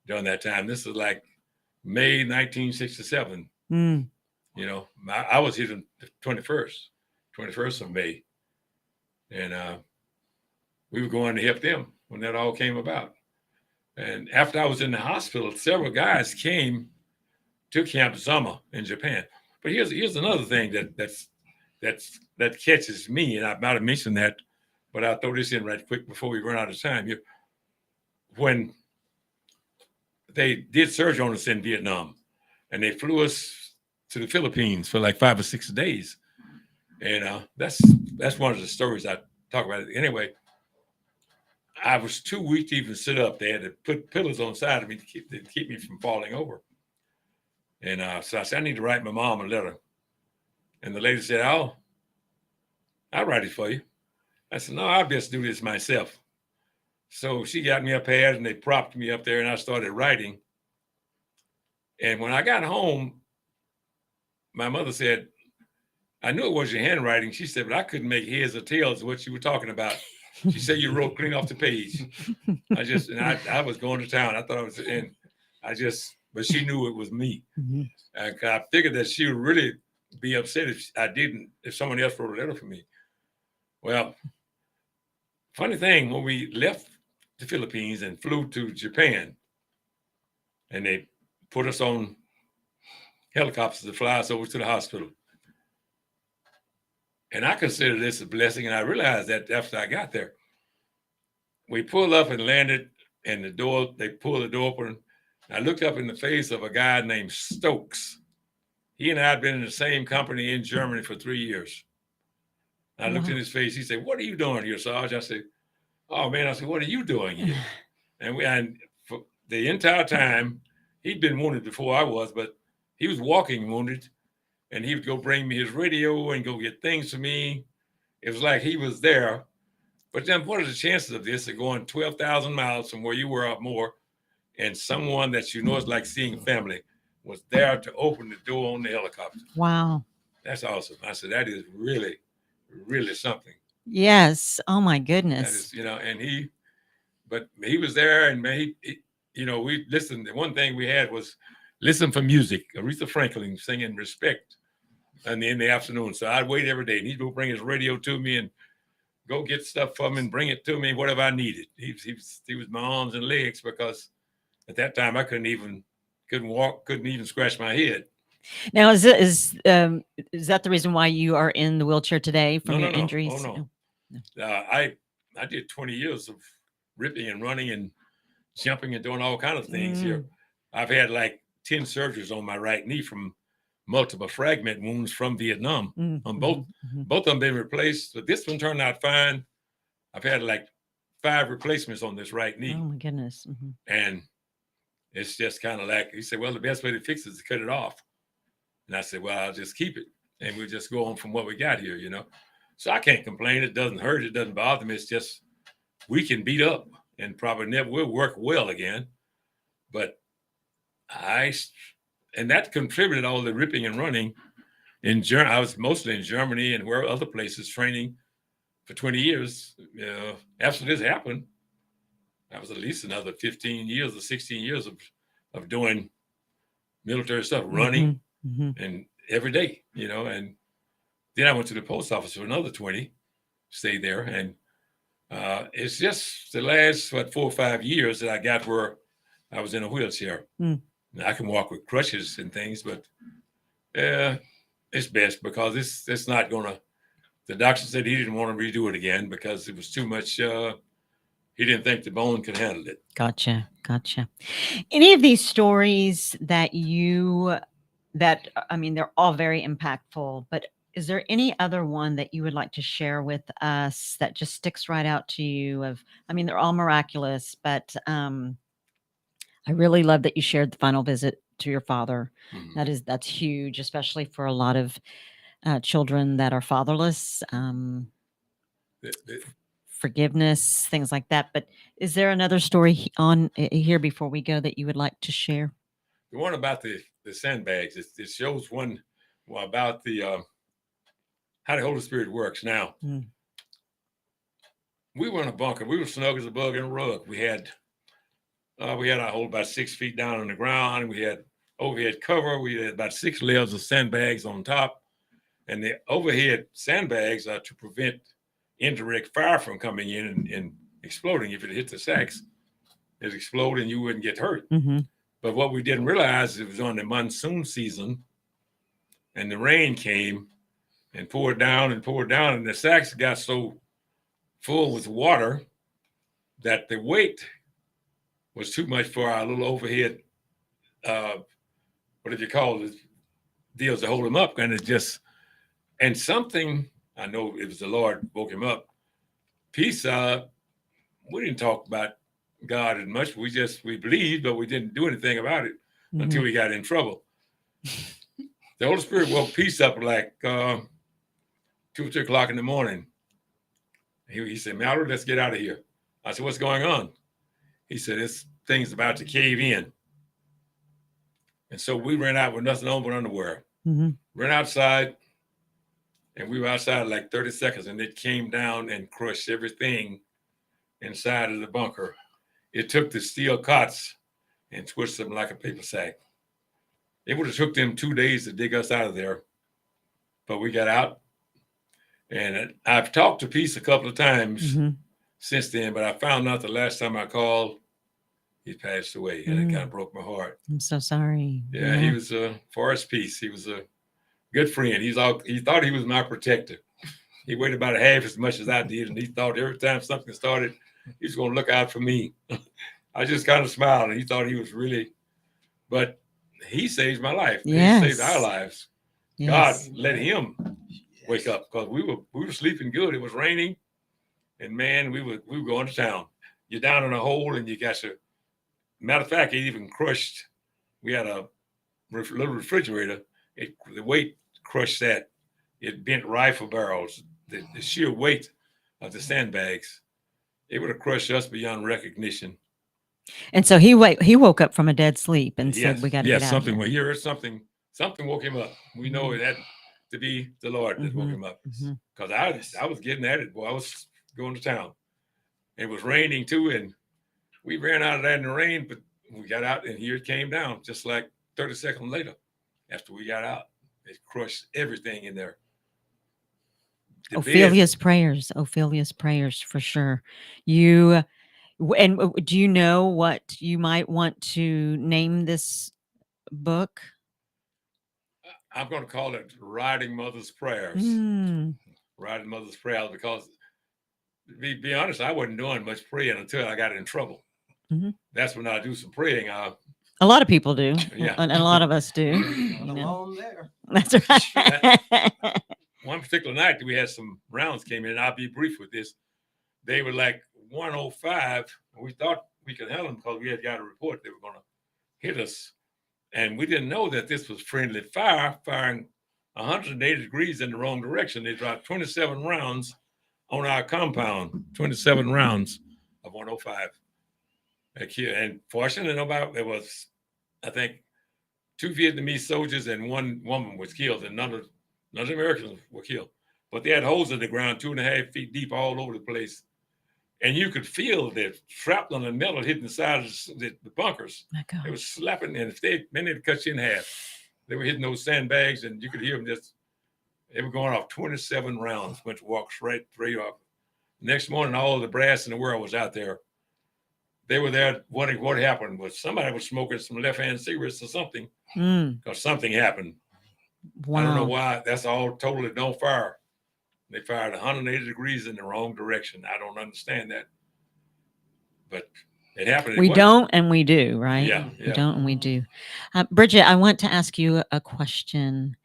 during that time. This is like May 1967. You know, I was here the 21st of May. And we were going to help them when that all came about. And after I was in the hospital, several guys came to Camp Zama in Japan. But here's another thing that catches me, and I might have mentioned that, but I'll throw this in right quick before we run out of time. When they did surgery on us in Vietnam, and they flew us to the Philippines for like 5 or 6 days, and that's one of the stories I talk about. Anyway, I was too weak to even sit up. They had to put pillows on the side of me to keep me from falling over. And so I said, I need to write my mom a letter. And the lady said, I'll write it for you. I said, no, I'll just do this myself. So she got me a pad and they propped me up there and I started writing. And when I got home, my mother said, I knew it was your handwriting. She said, but I couldn't make heads or tails of what you were talking about. She said you wrote clean off the page. I was going to town. I thought I was, but she knew it was me. I figured that she would really be upset if someone else wrote a letter for me. Well, funny thing, when we left the Philippines and flew to Japan, and they put us on helicopters to fly us over to the hospital. And I consider this a blessing, and I realized that after I got there. We pulled up and landed, and they pulled the door open. I looked up in the face of a guy named Stokes. He and I had been in the same company in Germany for 3 years. I looked in his face. He said, what are you doing here, Sarge? I said, oh, man. I said, what are you doing here? And for the entire time, he'd been wounded before I was, but he was walking wounded. And he would go bring me his radio and go get things for me. It was like he was there. But then what are the chances of this? Of going 12,000 miles from where you were up more, and someone that you know is like seeing family was there to open the door on the helicopter. Wow. That's awesome. I said, that is really, really something. Yes. Oh my goodness. That is, and he was there, and man, we listened. The one thing we had was listen for music. Aretha Franklin singing Respect in the afternoon. So I'd wait every day, and he'd go bring his radio to me and go get stuff from him and bring it to me, whatever I needed. He was my arms and legs, because at that time I couldn't walk, couldn't even scratch my head. Now, is that the reason why you are in the wheelchair today from your injuries? Oh, no. I did 20 years of ripping and running and jumping and doing all kinds of things here. I've had like 10 surgeries on my right knee from multiple fragment wounds from Vietnam. On both of them been replaced, but this one turned out fine. I've had like 5 replacements on this right knee. Oh my goodness. And it's just kind of like, he said, well, the best way to fix it is to cut it off. And I said, well, I'll just keep it. And we'll just go on from what we got here, So I can't complain. It doesn't hurt. It doesn't bother me. It's just, we can beat up and probably never will work well again. But and that contributed all the ripping and running in Germany. I was mostly in Germany and where other places training for 20 years. After this happened, I was at least another 15 years or 16 years of doing military stuff, running and every day, and then I went to the post office for another 20, stayed there. And it's just the last, 4 or 5 years that I got where I was in a wheelchair. I can walk with crutches and things, but it's best because it's not gonna. The doctor said he didn't want to redo it again because it was too much. He didn't think the bone could handle it. Gotcha. Any of these stories they're all very impactful, but is there any other one that you would like to share with us that just sticks right out to you? They're all miraculous, but I really love that you shared the final visit to your father. That's huge, especially for a lot of children that are fatherless. Forgiveness, things like that. But is there another story on here before we go that you would like to share? The one about the sandbags, it shows one Well, about the how the Holy Spirit works. Now, we were in a bunker. We were snug as a bug in a rug. We had our hole about 6 feet down on the ground. We had overhead cover. We had about 6 layers of sandbags on top. And the overhead sandbags are to prevent indirect fire from coming in and exploding. If it hit the sacks, it'd explode and you wouldn't get hurt. Mm-hmm. But what we didn't realize, it was on the monsoon season, and the rain came and poured down, and the sacks got so full with water that the weight was too much for our little overhead, what did you call it, deals to hold them up. And something, I know it was the Lord woke him up. Peace, we didn't talk about God as much. We believed, but we didn't do anything about it until we got in trouble. The Holy Spirit woke Peace up like 2 or 3 o'clock in the morning. He said, Mallory, let's get out of here. I said, what's going on? He said, this thing's about to cave in. And so we ran out with nothing on but underwear. Ran outside, and we were outside like 30 seconds, and it came down and crushed everything inside of the bunker. It took the steel cots and twisted them like a paper sack. It would have took them 2 days to dig us out of there, but we got out. And I've talked to Peace a couple of times since then, but I found out the last time I called, he passed away, and it kind of broke my heart. I'm so sorry. Yeah, he was Forrest Peace. He was a good friend. He thought he was my protector. He weighed about half as much as I did, and he thought every time something started, he was going to look out for me. I just kind of smiled, and he thought he was really, but he saved my life. Yes. He saved our lives. Yes. God let him wake up, because we were sleeping good. It was raining, and man, we were going to town. You're down in a hole, and you got to. Matter of fact, it even crushed. We had a little refrigerator. The weight crushed that. It bent rifle barrels. The sheer weight of the sandbags, it would have crushed us beyond recognition. And so he woke up from a dead sleep and said, "We got to get out." Something. Well, here something woke him up. We know it had to be the Lord that woke him up, because I was getting at it. Boy, I was going to town. It was raining too, and we ran out of that in the rain, but we got out, and here it came down just like 30 seconds later. After we got out, it crushed everything in there. Ophelia's prayers for sure. Do you know what you might want to name this book? I'm going to call it Riding Mother's Prayers. Riding Mother's Prayers, because to be honest, I wasn't doing much praying until I got in trouble. That's when I do some praying. A lot of people do. Yeah. And a lot of us do. Alone there. That's right. One particular night, we had some rounds came in, and I'll be brief with this. They were like 105. We thought we could handle them because we had got a report they were going to hit us. And we didn't know that this was friendly fire, firing 180 degrees in the wrong direction. They dropped 27 rounds on our compound, 27 rounds of 105. And fortunately, there was, I think, 2 Vietnamese soldiers and 1 woman was killed, and none of the Americans were killed. But they had holes in the ground 2.5 feet deep all over the place. And you could feel the shrapnel and metal hitting the sides of the bunkers. It was slapping, and they'd cut you in half. They were hitting those sandbags, and you could hear them they were going off 27 rounds, went to walk straight off. Next morning, all the brass in the world was out there. They were there wondering what happened. Was somebody was smoking some left-hand cigarettes or something, because something happened. Wow. I don't know why. That's all totally don't fire. They fired 180 degrees in the wrong direction. I don't understand that, but it happened. We don't and we do, right? Yeah. We don't and we do. Bridget, I want to ask you a question.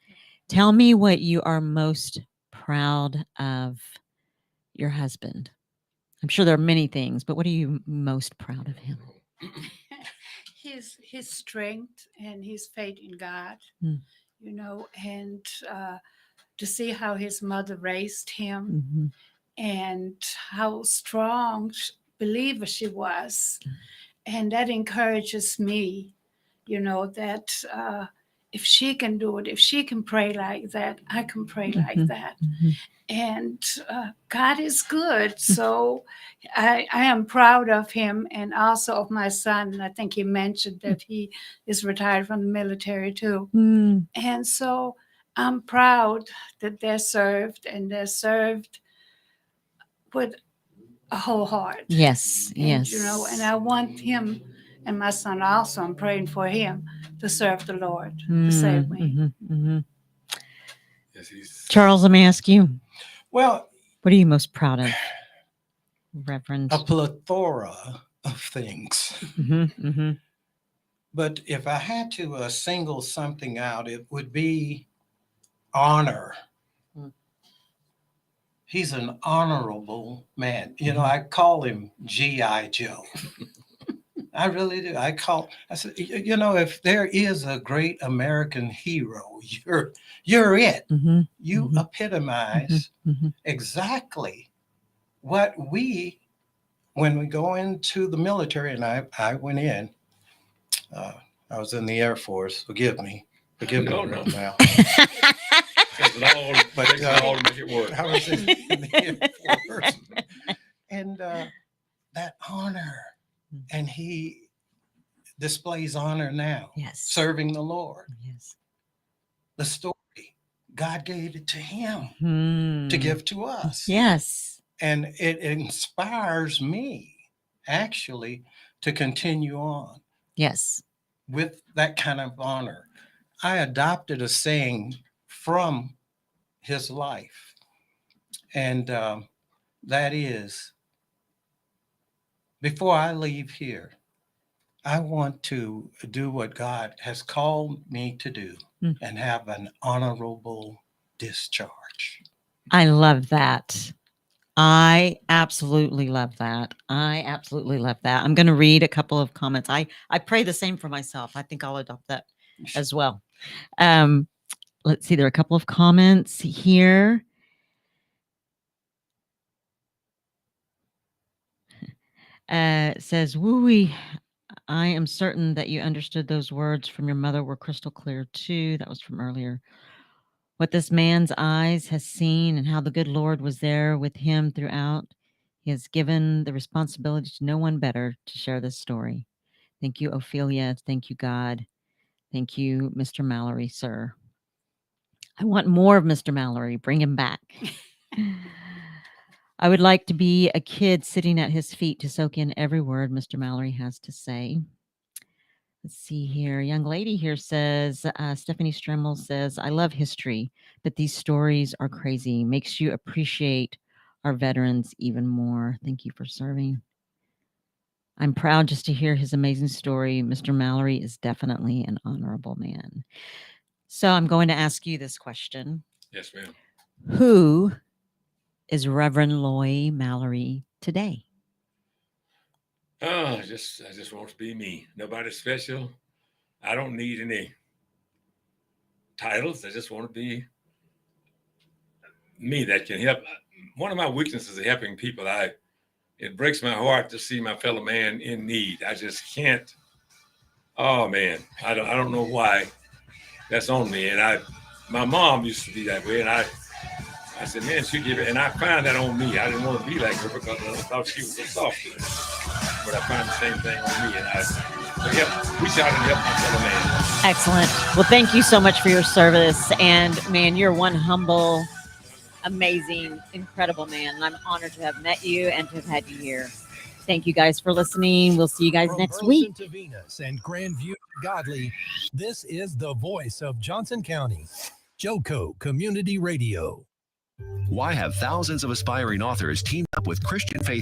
Tell me what you are most proud of your husband. I'm sure there are many things, but what are you most proud of him? His strength and his faith in God, and to see how his mother raised him and how strong believer she was. And that encourages me, that if she can do it, if she can pray like that, I can pray like that. And God is good. So I am proud of him and also of my son. I think he mentioned that he is retired from the military too. And so I'm proud that they're served, and they're served with a whole heart. Yes, And, yes. you know, and I want him and my son also, I'm praying for him to serve the Lord the same way. Yes, Charles, let me ask you. Well, what are you most proud of, Reverend? A plethora of things. But if I had to single something out, it would be honor. He's an honorable man. You know, I call him G.I. Joe. I really do. I said, you know, if there is a great American hero, you're it. You epitomize exactly what when we go into the military, and I went in, I was in the Air Force. Forgive me No. now. But all to make it work. I was in the Air Force. And that honor, and he displays honor now. Yes. Serving the Lord. Yes. The story, God gave it to him to give to us. Yes. And it inspires me actually to continue on. Yes. With that kind of honor. I adopted a saying from his life. And that is, before I leave here, I want to do what God has called me to do and have an honorable discharge. I love that. I absolutely love that. I'm going to read a couple of comments. I pray the same for myself. I think I'll adopt that as well. Let's see. There are a couple of comments here. It says, wooey, I am certain that you understood those words from your mother were crystal clear too. That was from earlier. What this man's eyes has seen and how the good Lord was there with him throughout. He has given the responsibility to no one better to share this story. Thank you, Ophelia. Thank you, God. Thank you, Mr. Mallory, sir. I want more of Mr. Mallory. Bring him back. I would like to be a kid sitting at his feet to soak in every word Mr. Mallory has to say. Let's see here. A young lady here says, Stephanie Stremmel says, I love history, but these stories are crazy. Makes you appreciate our veterans even more. Thank you for serving. I'm proud just to hear his amazing story. Mr. Mallory is definitely an honorable man. So I'm going to ask you this question. Yes, ma'am. Who is Reverend Loy Mallory today? Oh, I just want to be me. Nobody special. I don't need any titles. I just want to be me that can help. One of my weaknesses is helping people. It breaks my heart to see my fellow man in need. I just can't. Oh man, I don't know why that's on me. And my mom used to be that way, and I said, man, she give it, and I find that on me. I didn't want to be like her because I thought she was a soft girl. But I find the same thing on me, and we shout and help my fellow man. Excellent. Well, thank you so much for your service, and man, you're one humble, amazing, incredible man. And I'm honored to have met you and to have had you here. Thank you guys for listening. We'll see you guys next week. To Venus and Grandview to Godly, this is the voice of Johnson County, Joco Community Radio. Why have thousands of aspiring authors teamed up with Christian faith